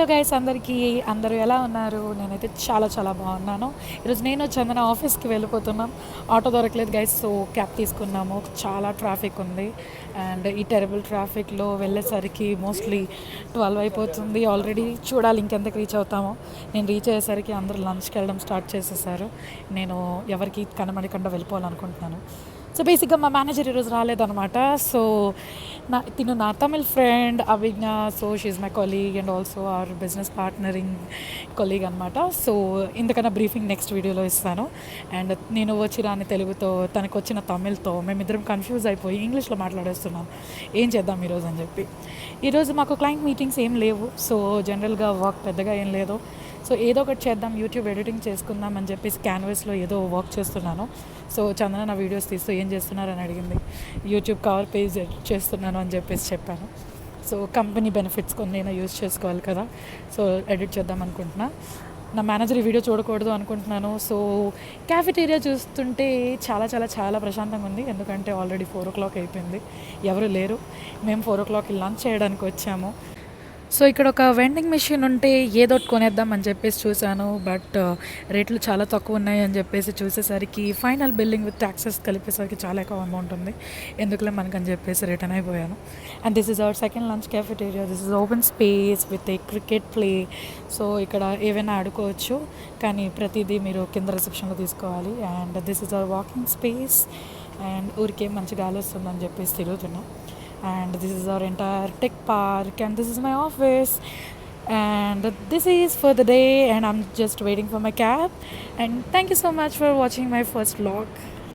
Hello guys, అందరూ ఎలా ఉన్నారు? నేనైతే చాలా చాలా బాగున్నాను. ఈరోజు నేను చందన ఆఫీస్కి వెళ్ళిపోతున్నాం. ఆటో దొరకలేదు గైస్, సో క్యాబ్ తీసుకున్నాము. చాలా ట్రాఫిక్ ఉంది అండ్ ఈ టెరబుల్ ట్రాఫిక్లో వెళ్ళేసరికి మోస్ట్లీ 12 అయిపోతుంది. ఆల్రెడీ చూడాలి ఇంకెంతకు రీచ్ అవుతామో. నేను రీచ్ అయ్యేసరికి అందరూ లంచ్కి వెళ్ళడం స్టార్ట్ చేసేసారు. నేను ఎవరికి కనబడకుండా వెళ్ళిపోవాలనుకుంటున్నాను. సో బేసిక్గా మా మేనేజర్ ఈరోజు రాలేదనమాట. సో తిను నా Tamil friend Abhigna. So she my colleague and also our business partnering colleague అనమాట. సో ఇంతకన్నా బ్రీఫింగ్ నెక్స్ట్ వీడియోలో ఇస్తాను. అండ్ నేను వచ్చి రాని తెలుగుతో, తనకు వచ్చిన తమిళ్తో మేమిద్దరం కన్ఫ్యూజ్ అయిపోయి ఇంగ్లీష్లో మాట్లాడేస్తున్నాం ఏం చేద్దాం ఈరోజు అని చెప్పి. ఈరోజు మాకు క్లయింట్ మీటింగ్స్ ఏం లేవు. సో జనరల్గా వర్క్ పెద్దగా ఏం లేదు. సో ఏదో ఒకటి చేద్దాం, యూట్యూబ్ ఎడిటింగ్ చేసుకుందాం అని చెప్పేసి క్యాన్వాస్లో ఏదో వర్క్ చేస్తున్నాను. సో చందన నా వీడియోస్ తీస్తూ ఏం చేస్తున్నారని అడిగింది. యూట్యూబ్ కవర్ పేజ్ ఎడిట్ చేస్తున్నాను అని చెప్పేసి చెప్పాను. సో కంపెనీ బెనిఫిట్స్ కొన్ని నేను యూజ్ చేసుకోవాలి కదా, సో ఎడిట్ చేద్దాం అనుకుంటున్నా. నా మేనేజర్ ఈ వీడియో చూడకూడదు అనుకుంటున్నాను. సో క్యాఫెటేరియా చూస్తుంటే చాలా చాలా చాలా ప్రశాంతంగా ఉంది, ఎందుకంటే ఆల్రెడీ 4 o'clock అయిపోయింది, ఎవరు లేరు. మేము 4 o'clock లంచ్ చేయడానికి వచ్చాము. సో ఇక్కడ ఒక వెండింగ్ మెషిన్ ఉంటే ఏదో ఒకటి కొనేద్దాం అని చెప్పేసి చూశాను. బట్ రేట్లు చాలా తక్కువ ఉన్నాయి అని చెప్పేసి చూసేసరికి ఫైనల్ బిల్లింగ్ విత్ ట్యాక్సెస్ కలిపేసరికి చాలా ఎక్కువ అమౌంట్ ఉంది. ఎందుకులే మనకని చెప్పేసి రిటర్న్ అయిపోయాను. And this is our second lunch cafeteria. This is open space with a cricket play. So ఇక్కడ ఏవైనా ఆడుకోవచ్చు, కానీ ప్రతిదీ మీరు కింద రిసెప్షన్లో తీసుకోవాలి. And this is our walking space. And ఊరికే మంచి గాలి వస్తుందని చెప్పేసి తిరుగుతున్నాం. And this is our entire tech park, and this is my office, and this is for the day, and I'm just waiting for my cab. And thank you so much for watching my first vlog.